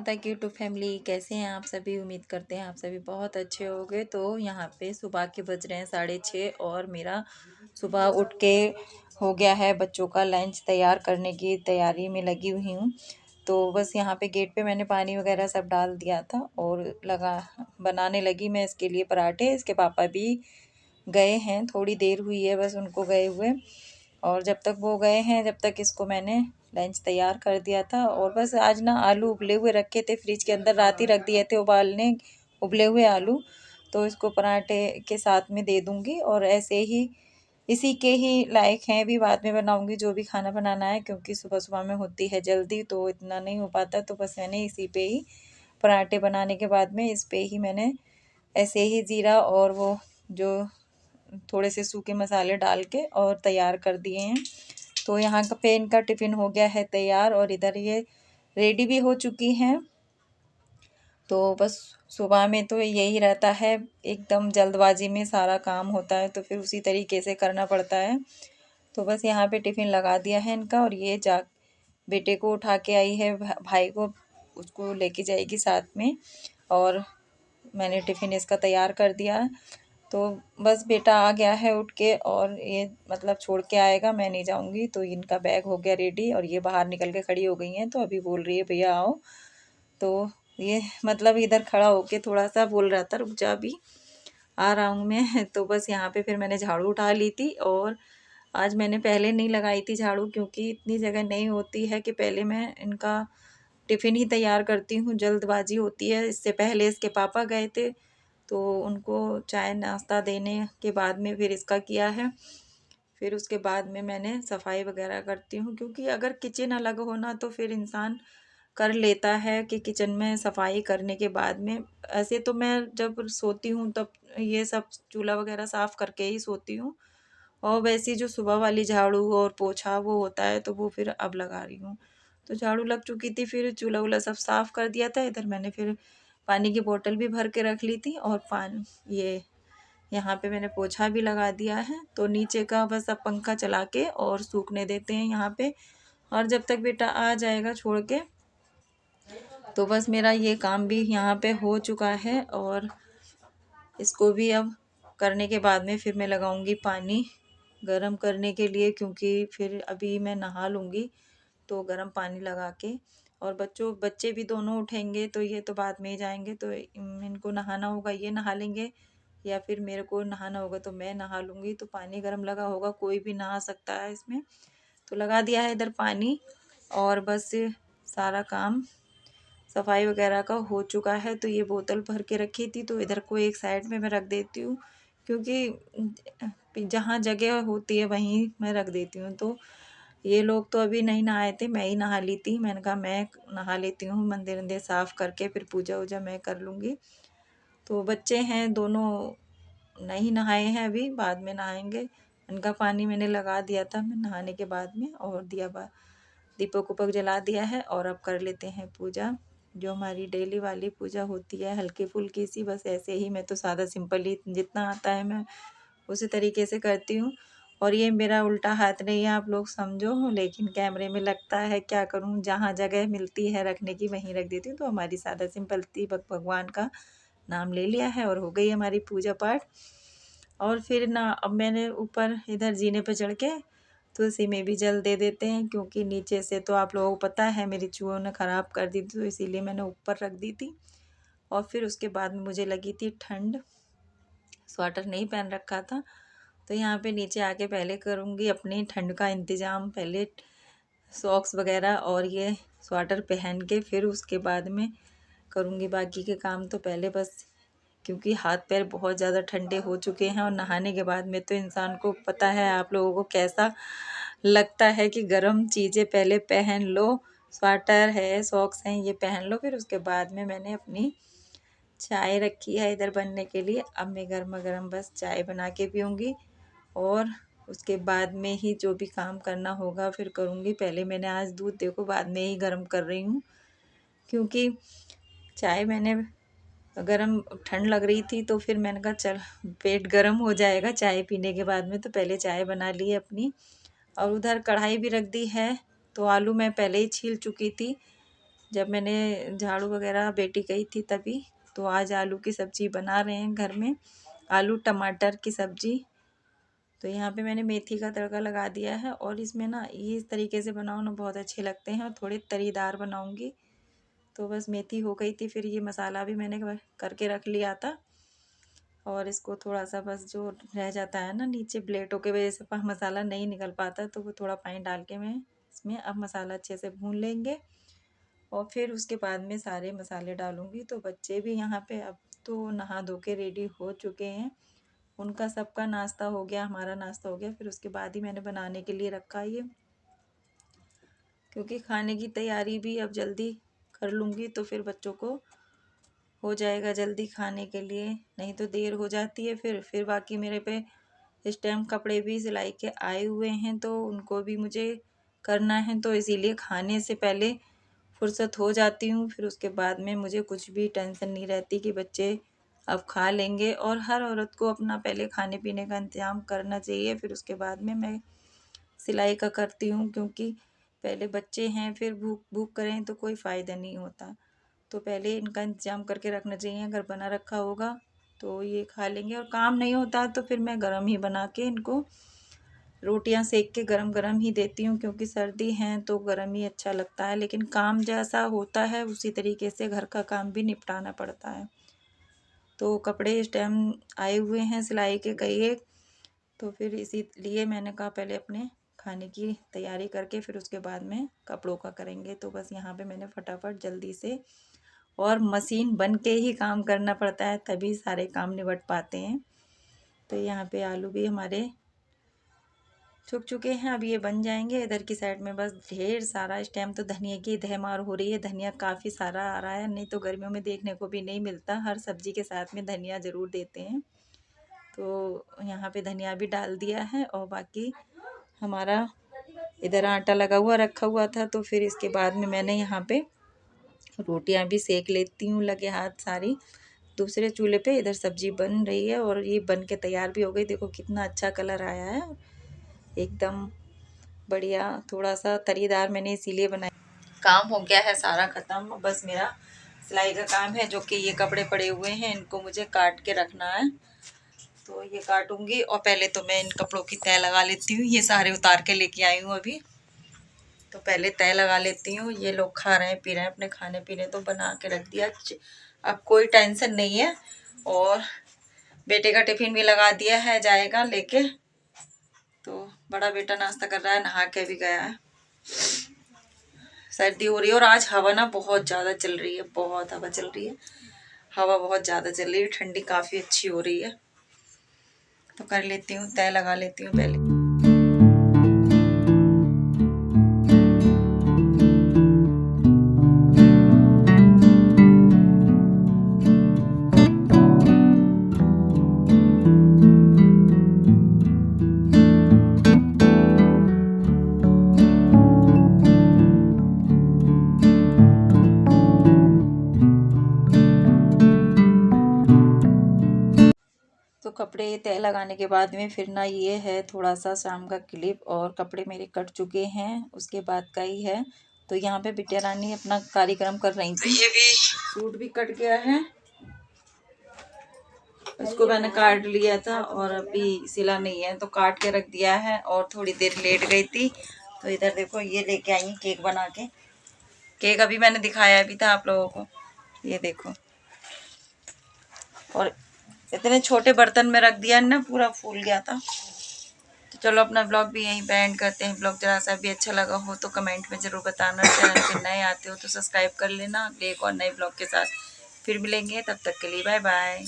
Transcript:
माता की YouTube family, कैसे हैं आप सभी। उम्मीद करते हैं आप सभी बहुत अच्छे होंगे। तो यहाँ पे सुबह के बज रहे हैं 6:30 और मेरा सुबह उठ के हो गया है बच्चों का लंच तैयार करने की तैयारी में लगी हुई हूँ। तो बस यहाँ पे गेट पे मैंने पानी वगैरह सब डाल दिया था और लगा बनाने लगी मैं इसके लिए पराठे। इसके पापा भी गए हैं, थोड़ी देर हुई है बस उनको गए हुए। और जब तक वो गए हैं जब तक इसको मैंने लंच तैयार कर दिया था। और बस आज ना आलू उबले हुए रखे थे फ्रिज के अंदर, रात ही रख दिए थे उबालने उबले हुए आलू। तो इसको पराठे के साथ में दे दूंगी और ऐसे ही इसी के ही लायक हैं, भी बाद में बनाऊंगी जो भी खाना बनाना है, क्योंकि सुबह सुबह में होती है जल्दी तो इतना नहीं हो पाता। तो बस मैंने इसी पे ही पराठे बनाने के बाद में इस पे ही मैंने ऐसे ही जीरा और वो जो थोड़े से सूखे मसाले डाल के और तैयार कर दिए हैं। तो यहाँ का पे इनका टिफ़िन हो गया है तैयार और इधर ये रेडी भी हो चुकी हैं। तो बस सुबह में तो यही रहता है, एकदम जल्दबाजी में सारा काम होता है तो फिर उसी तरीके से करना पड़ता है। तो बस यहाँ पे टिफ़िन लगा दिया है इनका और ये जा बेटे को उठा के आई है, भाई को उसको लेके जाएगी साथ में। और मैंने टिफ़िन इसका तैयार कर दिया है। तो बस बेटा आ गया है उठ के और ये मतलब छोड़ के आएगा, मैं नहीं जाऊंगी। तो इनका बैग हो गया रेडी और ये बाहर निकल के खड़ी हो गई हैं। तो अभी बोल रही है भैया आओ। तो ये मतलब इधर खड़ा होके थोड़ा सा बोल रहा था रुक जा अभी आ रहा हूँ मैं। तो बस यहाँ पे फिर मैंने झाड़ू उठा ली थी और आज मैंने पहले नहीं लगाई थी झाड़ू, क्योंकि इतनी जगह नहीं होती है कि पहले मैं इनका टिफ़िन ही तैयार करती हूँ, जल्दबाजी होती है। इससे पहले इसके पापा गए थे तो उनको चाय नाश्ता देने के बाद में फिर इसका किया है। फिर उसके बाद में मैंने सफाई वगैरह करती हूँ, क्योंकि अगर किचन अलग हो ना तो फिर इंसान कर लेता है कि किचन में सफाई करने के बाद में। ऐसे तो मैं जब सोती हूँ तब ये सब चूल्हा वगैरह साफ़ करके ही सोती हूँ। और वैसी जो सुबह वाली झाड़ू और पोछा वो होता है तो वो फिर अब लगा रही हूँ। तो झाड़ू लग चुकी थी, फिर चूल्हा वूल्हा सब साफ़ कर दिया था। इधर मैंने फिर पानी की बोतल भी भर के रख ली थी और पानी ये यहाँ पे मैंने पोछा भी लगा दिया है। तो नीचे का बस अब पंखा चला के और सूखने देते हैं यहाँ पे। और जब तक बेटा आ जाएगा छोड़ के तो बस मेरा ये काम भी यहाँ पे हो चुका है। और इसको भी अब करने के बाद में फिर मैं लगाऊंगी पानी गरम करने के लिए, क्योंकि फिर अभी मैं नहा लूँगी तो गरम पानी लगा के। और बच्चे भी दोनों उठेंगे तो ये तो बाद में ही जाएंगे, तो इनको नहाना होगा ये नहा लेंगे या फिर मेरे को नहाना होगा तो मैं नहा लूँगी। तो पानी गर्म लगा होगा, कोई भी नहा सकता है इसमें। तो लगा दिया है इधर पानी और बस सारा काम सफाई वगैरह का हो चुका है। तो ये बोतल भर के रखी थी तो इधर को एक साइड में मैं रख देती हूँ, क्योंकि जहाँ जगह होती है वहीं मैं रख देती हूँ। तो ये लोग तो अभी नहीं नहाए थे, मैं ही नहा ली थी। मैंने कहा मैं नहा लेती हूँ, मंदिर वंदिर साफ़ करके फिर पूजा वूजा मैं कर लूँगी। तो बच्चे हैं दोनों नहीं नहाए हैं, अभी बाद में नहाएंगे। इनका पानी मैंने लगा दिया था मैं नहाने के बाद में, और दीपक उपक जला दिया है। और अब कर लेते हैं पूजा, जो हमारी डेली वाली पूजा होती है हल्की फुल्की सी। बस ऐसे ही मैं तो सादा सिंपल ही जितना आता है मैं उसी तरीके से करती हूँ। और ये मेरा उल्टा हाथ नहीं है आप लोग समझो, लेकिन कैमरे में लगता है क्या करूँ, जहाँ जगह मिलती है रखने की वहीं रख देती हूँ। तो हमारी सादा सिंपल भगवान का नाम ले लिया है और हो गई हमारी पूजा पाठ। और फिर ना अब मैंने ऊपर इधर जीने पर चढ़ के तुलसी में भी जल दे देते हैं, क्योंकि नीचे से तो आप लोगों को पता है मेरी चूहों ने ख़राब कर दी थी, तो इसीलिए मैंने ऊपर रख दी थी। और फिर उसके बाद में मुझे लगी थी ठंड, स्वेटर नहीं पहन रखा था। तो यहाँ पे नीचे आके पहले करूँगी अपनी ठंड का इंतज़ाम, पहले सॉक्स वगैरह और ये स्वेटर पहन के फिर उसके बाद में करूँगी बाकी के काम। तो पहले बस क्योंकि हाथ पैर बहुत ज़्यादा ठंडे हो चुके हैं और नहाने के बाद में तो इंसान को पता है आप लोगों को कैसा लगता है कि गर्म चीज़ें पहले पहन लो, स्वेटर है सॉक्स हैं ये पहन लो। फिर उसके बाद में मैंने अपनी चाय रखी है इधर बनने के लिए। अब मैं गर्मा गर्म बस चाय बना के पीऊँगी और उसके बाद में ही जो भी काम करना होगा फिर करूँगी। पहले मैंने आज दूध देखो बाद में ही गर्म कर रही हूँ, क्योंकि चाय मैंने गरम ठंड लग रही थी तो फिर मैंने कहा चल पेट गरम हो जाएगा चाय पीने के बाद में, तो पहले चाय बना ली है अपनी। और उधर कढ़ाई भी रख दी है। तो आलू मैं पहले ही छील चुकी थी जब मैंने झाड़ू वगैरह बेटी गई थी तभी। तो आज आलू की सब्ज़ी बना रहे हैं घर में, आलू टमाटर की सब्ज़ी। तो यहाँ पे मैंने मेथी का तड़का लगा दिया है और इसमें ना ये इस तरीके से बनाओ ना बहुत अच्छे लगते हैं और थोड़े तरीदार बनाऊँगी। तो बस मेथी हो गई थी, फिर ये मसाला भी मैंने करके रख लिया था और इसको थोड़ा सा बस जो रह जाता है ना नीचे ब्लेडों के वजह से मसाला नहीं निकल पाता, तो वो थोड़ा पानी डाल के मैं इसमें अब मसाला अच्छे से भून लेंगे और फिर उसके बाद में सारे मसाले डालूँगी। तो बच्चे भी यहाँ पे अब तो नहा धो के रेडी हो चुके हैं, उनका सबका नाश्ता हो गया, हमारा नाश्ता हो गया। फिर उसके बाद ही मैंने बनाने के लिए रखा ये, क्योंकि खाने की तैयारी भी अब जल्दी कर लूँगी तो फिर बच्चों को हो जाएगा जल्दी खाने के लिए, नहीं तो देर हो जाती है। फिर बाकी मेरे पे इस टाइम कपड़े भी सिलाई के आए हुए हैं तो उनको भी मुझे करना है, तो इसीलिए खाने से पहले फुर्सत हो जाती हूँ। फिर उसके बाद में मुझे कुछ भी टेंशन नहीं रहती कि बच्चे अब खा लेंगे। और हर औरत को अपना पहले खाने पीने का इंतज़ाम करना चाहिए, फिर उसके बाद में मैं सिलाई का करती हूँ, क्योंकि पहले बच्चे हैं फिर भूख भूख करें तो कोई फ़ायदा नहीं होता। तो पहले इनका इंतज़ाम करके रखना चाहिए, अगर बना रखा होगा तो ये खा लेंगे। और काम नहीं होता तो फिर मैं गरम ही बना के इनको रोटियां सेक के गरम गरम ही देती हूँ, क्योंकि सर्दी है तो गरम ही अच्छा लगता है। लेकिन काम जैसा होता है उसी तरीके से घर का काम भी निपटाना पड़ता है। तो कपड़े इस टाइम आए हुए हैं सिलाई के कई एक, तो फिर इसीलिए मैंने कहा पहले अपने खाने की तैयारी करके फिर उसके बाद में कपड़ों का करेंगे। तो बस यहाँ पे मैंने फटाफट जल्दी से, और मशीन बन के ही काम करना पड़ता है तभी सारे काम निपट पाते हैं। तो यहाँ पे आलू भी हमारे छुक चुके हैं, अब ये बन जाएंगे। इधर की साइड में बस ढेर सारा इस टाइम तो धनिया की धमार हो रही है, धनिया काफ़ी सारा आ रहा है, नहीं तो गर्मियों में देखने को भी नहीं मिलता। हर सब्जी के साथ में धनिया ज़रूर देते हैं, तो यहाँ पे धनिया भी डाल दिया है। और बाकी हमारा इधर आटा लगा हुआ रखा हुआ था, तो फिर इसके बाद में मैंने यहाँ पे रोटियां भी सेक लेती हूँ लगे हाथ सारी। दूसरे चूल्हे पे इधर सब्जी बन रही है और ये बन के तैयार भी हो गई। देखो कितना अच्छा कलर आया है, एकदम बढ़िया, थोड़ा सा तरीदार मैंने इसीलिए बनाया। काम हो गया है सारा ख़त्म, बस मेरा सिलाई का काम है, जो कि ये कपड़े पड़े हुए हैं इनको मुझे काट के रखना है। तो ये काटूंगी और पहले तो मैं इन कपड़ों की तय लगा लेती हूँ। ये सारे उतार के लेके आई हूँ अभी, तो पहले तय लगा लेती हूँ। ये लोग खा रहे हैं पी रहे हैं अपने खाने पीने, तो बना के रख दिया, अब कोई टेंशन नहीं है। और बेटे का टिफिन भी लगा दिया है, जाएगा लेके। तो बड़ा बेटा नाश्ता कर रहा है, नहा के भी गया है। सर्दी हो रही है और आज हवा ना बहुत ज़्यादा चल रही है, बहुत हवा चल रही है, हवा बहुत ज़्यादा चल रही है, ठंडी काफ़ी अच्छी हो रही है। तो कर लेती हूँ, तय लगा लेती हूँ पहले। तो कपड़े तय लगाने के बाद में फिर ना ये है थोड़ा सा शाम का क्लिप, और कपड़े मेरे कट चुके हैं उसके बाद का ही है। तो यहाँ पे बिटिया रानी अपना कार्यक्रम कर रही थी। ये भी सूट भी कट गया है, इसको मैंने काट लिया था और अभी सिला नहीं है तो काट के रख दिया है। और थोड़ी देर लेट गई थी, तो इधर देखो ये लेके आई केक बना के। केक अभी मैंने दिखाया भी था आप लोगों को, ये देखो। और इतने छोटे बर्तन में रख दिया ना, पूरा फूल गया था। तो चलो अपना ब्लॉग भी यहीं पे एंड करते हैं। ब्लॉग जरा सा भी अच्छा लगा हो तो कमेंट में ज़रूर बताना। चैनल पे नए आते हो तो सब्सक्राइब कर लेना। अगले एक और नए ब्लॉग के साथ फिर मिलेंगे, तब तक के लिए बाय बाय।